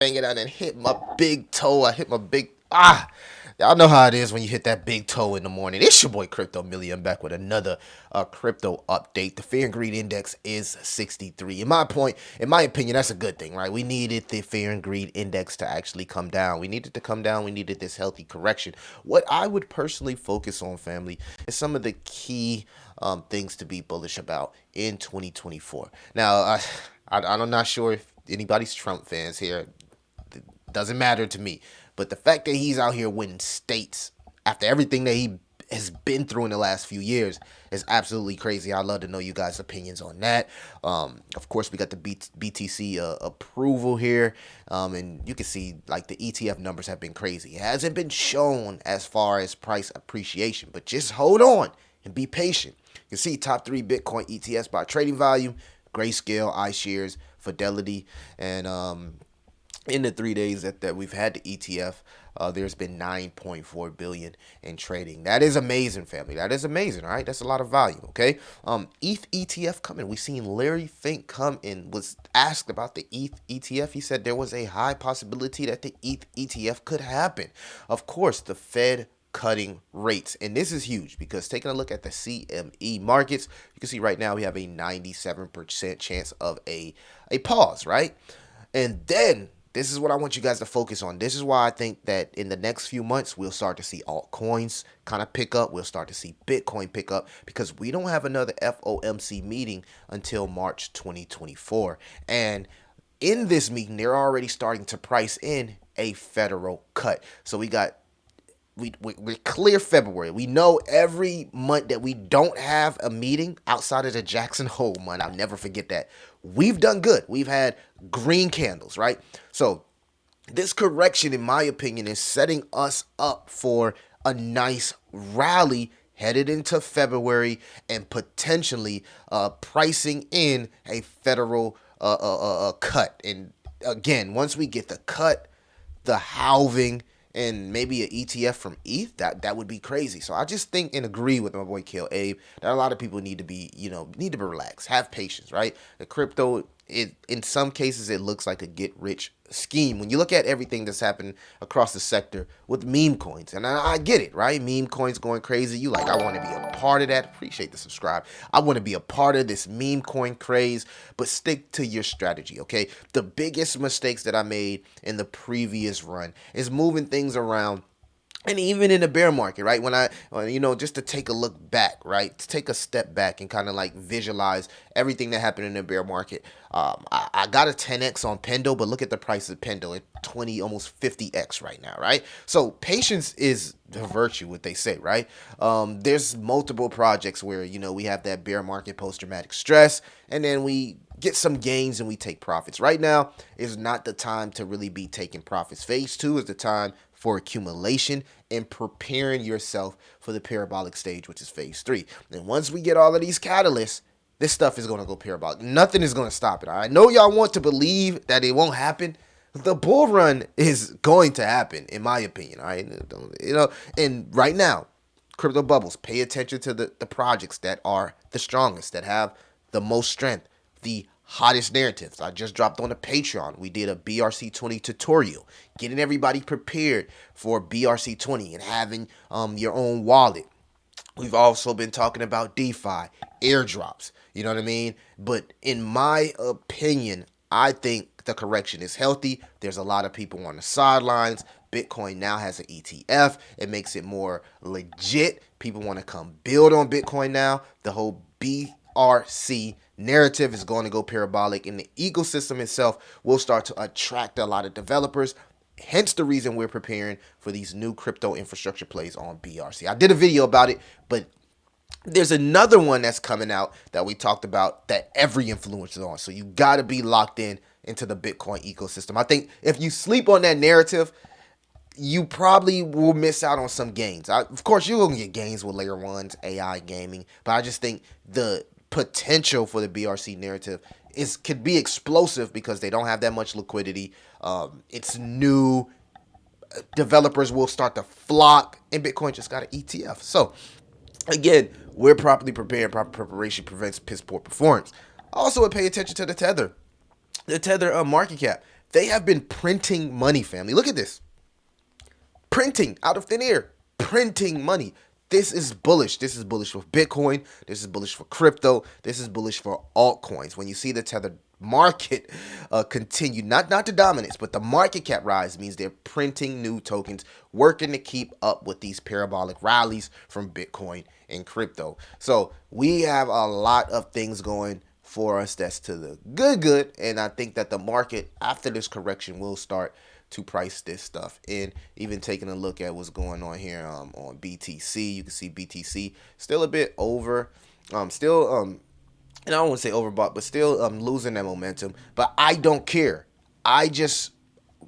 bang it out and hit my big toe. I hit my big Y'all know how it is when you hit that big toe in the morning. It's your boy Crypto Million back with another crypto update. The Fear and Greed Index is 63. In my opinion, that's a good thing, right? We needed the Fear and Greed Index to actually come down. We needed to come down. We needed this healthy correction. What I would personally focus on, family, is some of the key things to be bullish about in 2024. Now, I'm not sure if anybody's Trump fans here. Doesn't matter to me. But the fact that he's out here winning states after everything that he has been through in the last few years is absolutely crazy. I'd love to know you guys' opinions on that. Of course, we got the BTC approval here, and you can see like the ETF numbers have been crazy. It hasn't been shown as far as price appreciation, but just hold on and be patient. You can see top 3 Bitcoin ETFs by trading volume: Grayscale, iShares, Fidelity, and in the 3 days that we've had the ETF, there's been 9.4 billion in trading. That is amazing, family. That is amazing. All right, that's a lot of volume. Okay, ETH ETF coming. We seen Larry Fink come in, was asked about the ETH ETF. He said there was a high possibility that the ETH ETF could happen. Of course, the Fed cutting rates, and this is huge because taking a look at the CME markets, you can see right now we have a 97% chance of a pause, right? And then this is what I want you guys to focus on. This is why I think that in the next few months, we'll start to see altcoins kind of pick up. We'll start to see Bitcoin pick up because we don't have another FOMC meeting until March 2024. And in this meeting, they're already starting to price in a federal cut. So we're clear February. We know every month that we don't have a meeting outside of the Jackson Hole month. I'll never forget that. We've done good. We've had green candles, right? So this correction, in my opinion, is setting us up for a nice rally headed into February and potentially pricing in a federal cut. And again, once we get the cut, the halving, and maybe an ETF from ETH, that would be crazy. So I just think and agree with my boy Kill Abe that a lot of people need to be relaxed, have patience, right? The crypto, in some cases it looks like a get rich scheme when you look at everything that's happened across the sector with meme coins. And I get it, right? Meme coins going crazy. You like, I want to be a part of that. Appreciate the subscribe. I want to be a part of this meme coin craze, but stick to your strategy, okay? The biggest mistakes that I made in the previous run is moving things around. And even in the bear market, right? Just to take a look back, right? To take a step back and kind of like visualize everything that happened in the bear market. I got a 10x on Pendo, but look at the price of Pendo at 20, almost 50x right now, right? So patience is the virtue, what they say, right? There's multiple projects where, we have that bear market post-traumatic stress, and then we get some gains and we take profits. Right now is not the time to really be taking profits. Phase 2 is the time for accumulation and preparing yourself for the parabolic stage, which is phase 3. And once we get all of these catalysts, this stuff is going to go parabolic. Nothing is going to stop it. I know y'all want to believe that it won't happen. The bull run is going to happen, in my opinion. All right, and right now, crypto bubbles, pay attention to the projects that are the strongest, that have the most strength, the hottest narratives. I just dropped on the Patreon. We did a BRC20 tutorial, getting everybody prepared for BRC20 and having your own wallet. We've also been talking about DeFi, airdrops, you know what I mean? But in my opinion, I think the correction is healthy. There's a lot of people on the sidelines. Bitcoin now has an ETF. It makes it more legit. People want to come build on Bitcoin now. The whole BRC narrative is going to go parabolic, and the ecosystem itself will start to attract a lot of developers. Hence the reason we're preparing for these new crypto infrastructure plays on BRC. I did a video about it, but there's another one that's coming out that we talked about that every influencer is on. So you got to be locked in into the Bitcoin ecosystem. I think if you sleep on that narrative, you probably will miss out on some gains. Of course, you're going to get gains with layer ones, AI gaming, but I just think the potential for the BRC narrative could be explosive because they don't have that much liquidity. It's new. Developers will start to flock, and Bitcoin just got an ETF. So again, we're properly prepared. Proper preparation prevents piss poor performance. Also, pay attention to the Tether. The Tether market cap. They have been printing money, family. Look at this. Printing out of thin air, printing money. This is bullish. This is bullish for Bitcoin. This is bullish for crypto. This is bullish for altcoins. When you see the Tether market continue, not the dominance, but the market cap rise means they're printing new tokens, working to keep up with these parabolic rallies from Bitcoin and crypto. So we have a lot of things going for us that's to the good, and I think that the market after this correction will start to price this stuff in. Even taking a look at what's going on here on BTC, you can see BTC still a bit over, still and I don't want to say overbought, but still losing that momentum. But I don't care. I just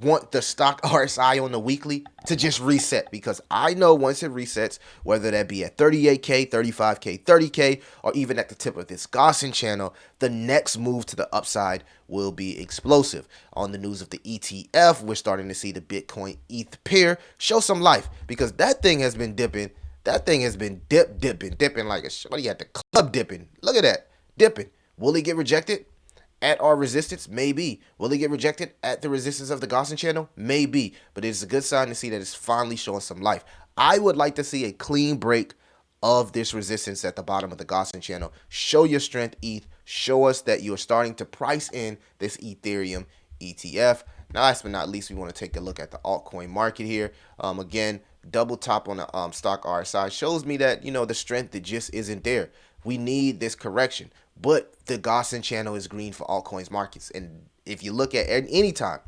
want the stock RSI on the weekly to just reset, because I know once it resets, whether that be at 38K, 35K, 30K, or even at the tip of this Gaussian channel, the next move to the upside will be explosive. On the news of the ETF, we're starting to see the Bitcoin ETH pair show some life, because that thing has been dipping. That thing has been dipping like a, what do you have, the club dipping. Look at that, dipping. Will it get rejected at our resistance? Maybe. Will it get rejected at the resistance of the Gaussian channel? Maybe. But it's a good sign to see that it's finally showing some life. I would like to see a clean break of this resistance at the bottom of the Gaussian channel. Show your strength, ETH. Show us that you're starting to price in this Ethereum ETF. Now, last but not least, we want to take a look at the altcoin market here. Again, double top on the stock RSI shows me that, the strength that just isn't there. We need this correction. But the Gaussian channel is green for altcoins markets. And if you look at any time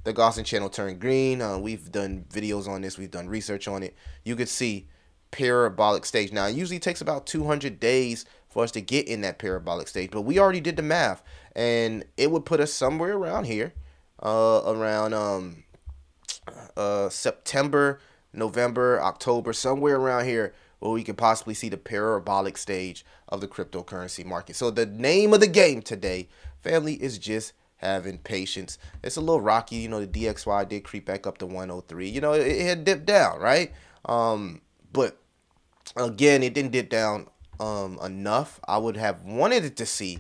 the Gaussian channel turned green, we've done videos on this, we've done research on it, you could see parabolic stage. Now, it usually takes about 200 days for us to get in that parabolic stage, but we already did the math, and it would put us somewhere around here, around September, November, October, somewhere around here, where we could possibly see the parabolic stage of the cryptocurrency market. So the name of the game today, family, is just having patience. It's a little rocky. The DXY did creep back up to 103. It had dipped down, right? But again, it didn't dip down enough. I would have wanted it to see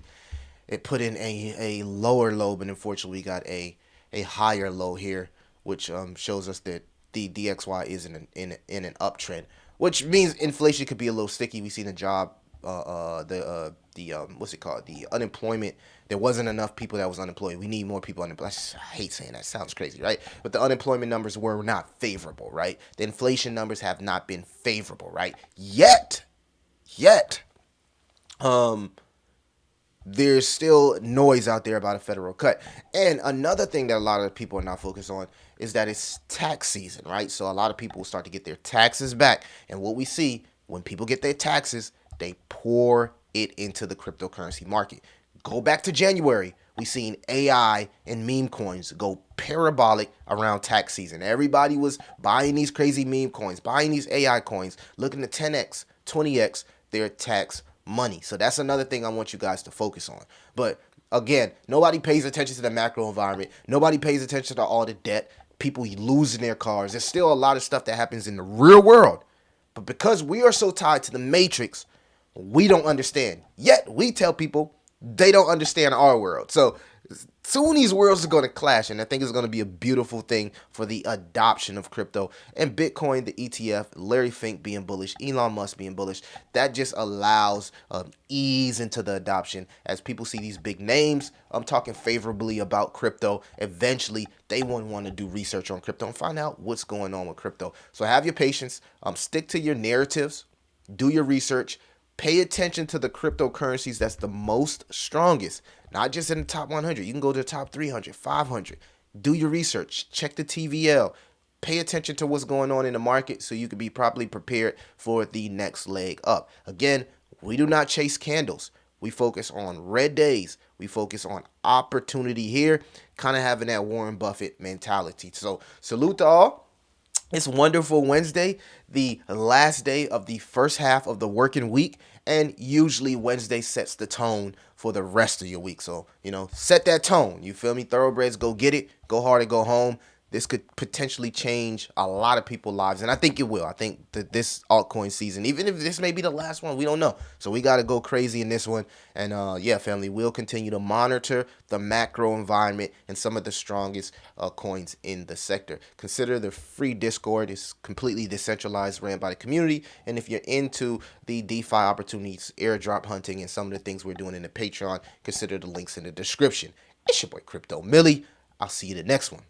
it put in a lower low, but unfortunately we got a higher low here, which shows us that the DXY is in an uptrend, which means inflation could be a little sticky. We seen a job, what's it called, the unemployment. There wasn't enough people that was unemployed. We need more people unemployed. I hate saying that. Sounds crazy, right? But the unemployment numbers were not favorable, right? The inflation numbers have not been favorable, right? Yet, there's still noise out there about a federal cut. And another thing that a lot of people are not focused on is that it's tax season, right? So a lot of people will start to get their taxes back. And what we see when people get their taxes, they pour it into the cryptocurrency market. Go back to January. We seen AI and meme coins go parabolic around tax season. Everybody was buying these crazy meme coins, buying these AI coins, looking to 10x, 20x their tax money. So that's another thing I want you guys to focus on. But again, nobody pays attention to the macro environment. Nobody pays attention to all the debt, people losing their cars. There's still a lot of stuff that happens in the real world. But because we are so tied to the matrix, we don't understand. Yet we tell people they don't understand our world. So soon these worlds are going to clash, and I think it's going to be a beautiful thing for the adoption of crypto and Bitcoin, the ETF, Larry Fink being bullish, Elon Musk being bullish. That just allows ease into the adoption as people see these big names. I'm talking favorably about crypto. Eventually, they won't want to do research on crypto and find out what's going on with crypto. So have your patience. Stick to your narratives. Do your research. Pay attention to the cryptocurrencies that's the most strongest, not just in the top 100. You can go to the top 300, 500. Do your research. Check the TVL. Pay attention to what's going on in the market so you can be properly prepared for the next leg up. Again, we do not chase candles. We focus on red days. We focus on opportunity here, kind of having that Warren Buffett mentality. So salute to all. It's Wonderful Wednesday, the last day of the first half of the working week, and usually Wednesday sets the tone for the rest of your week. So, set that tone. You feel me? Thoroughbreds, go get it. Go hard and go home. this could potentially change a lot of people's lives, and I think it will. I think that this altcoin season, even if this may be the last one, we don't know. So we got to go crazy in this one. And yeah, family, we'll continue to monitor the macro environment and some of the strongest coins in the sector. Consider the free Discord. It's completely decentralized, ran by the community. And if you're into the DeFi opportunities, airdrop hunting, and some of the things we're doing in the Patreon, consider the links in the description. It's your boy Crypto Millie. I'll see you the next one.